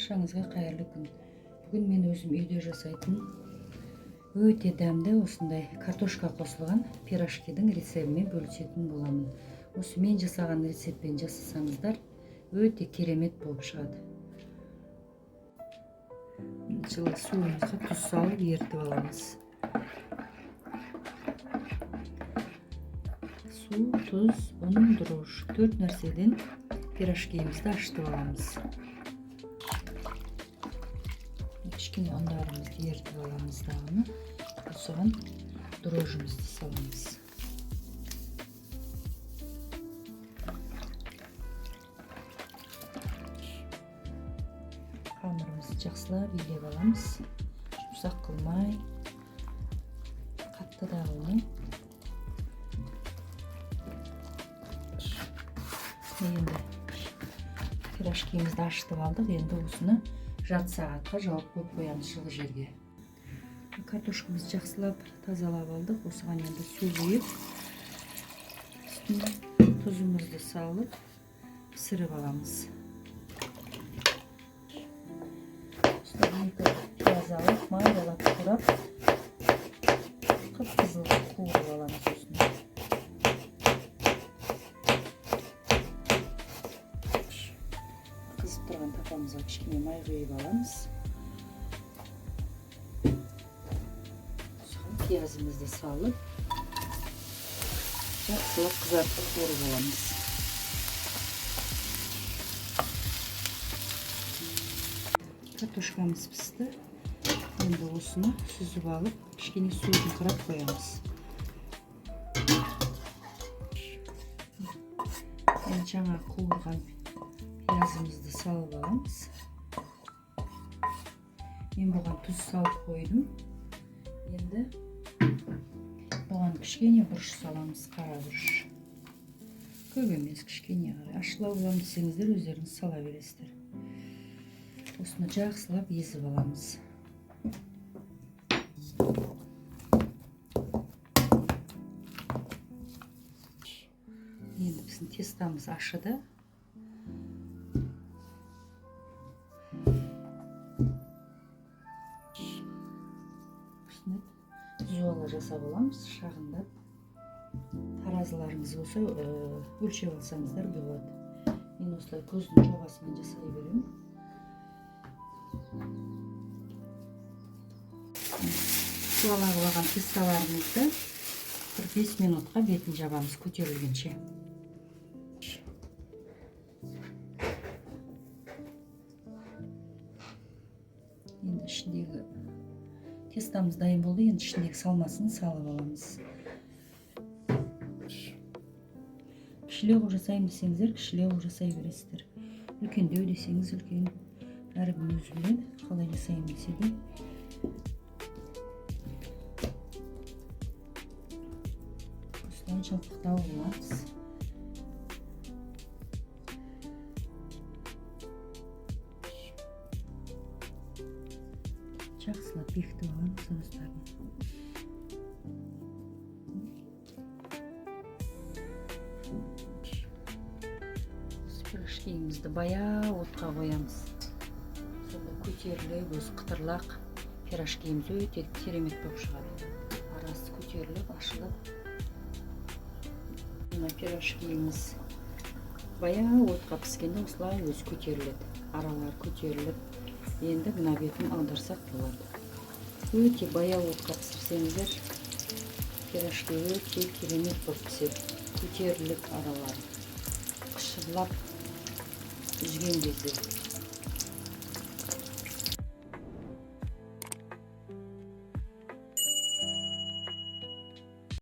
Баршаңызға қайырлы күн. Бүгін мен өзім үйде жасайтын өте дәмді осындай картошка қосылған пирожкидің рецебімен бөлісетін боламын. Осы мен жасаған рецептпен жасасаңыздар өте керемет болып шығады. Жылы суымызға тұз салып ертіп аламыз. Су, тұз, ұн, дрожж 4 нәрседен пирожкиімізді ашытып аламыз. Кішкене ұндарымызды ертіп аламыз дағыны. Осыған дрожжымызды саламыз. Қамырымызды жақсылап илеп аламыз. Жұмсақ қылмай, қатты да қылмай. Енді пирожкиімізді ашытып алдық. Енді осыны жарты сағатқа жауып қойып қоямыз жылы жерге. Картошкамызды жақсылап тазалап алдық. Осыған енді су құйып, үстіне тұзымызды салып пісіріп аламыз. Үстіне пияз алып, майдалап турап, қып-қызыл қуырып аламыз осыны. Қызып тұрған тапамызға кішкене май құйып аламыз. Пиязымызды салып, жақсылап қызартып қуырып аламыз. Картошкамыз пісті. Енді осыны сүзіп алып, кішкене суын қырап қоямыз. Енді жаңа қуырған пиязымызды салып аламыз. Мен бұған тұз салып қойдым. Енді бұған кішкене бұрыш саламыз, қара бұрыш. Көп емес, кішкене қарай. Ашыла боламын десеңіздер, өздеріңіз сала бересіздер. Осыны жақсылап езіп аламыз. Енді біздің тестамыз ашыды. Жуала жасап аламыз, шағындап. Таразыларыңыз болса, өлшеп алсаңыздар болады. Мен осылай көздің жобасымен жасай беремін. Жуала қылған тесталарымызды 45 минутқа бетін жабамыз көтерілгенше. Енді ішіндегі тестамыз дайын болды. Енді ішіндегі салмасын салып аламыз. Кішілеу қылып жасаймын десеңіздер, кішілеу қылып жасай бересіздер. Үлкендеу десеңіз, үлкен. Әркім өзі біледі, қалай жасаймын десе де. Осылай жалпақтау аламыз. Жақсылап бекітіп аламыз ыдыстарын. Пирожкиімізді баяу отқа қоямыз. Сонда көтеріліп, өзі қытырлақ пирожкиіміз өте керемет болып шығады. Арасы көтеріліп, ашылып. Мына пирожкиіміз баяу отқа піскенде осылай өзі көтеріледі. Аралар көтеріліп, енді мына бетін аударсақ болады. Өте баяу отқа пісірсеңіздер, пирожки өте керемет болып піседі. Көтеріліп аралары қышырлап үзген кезде.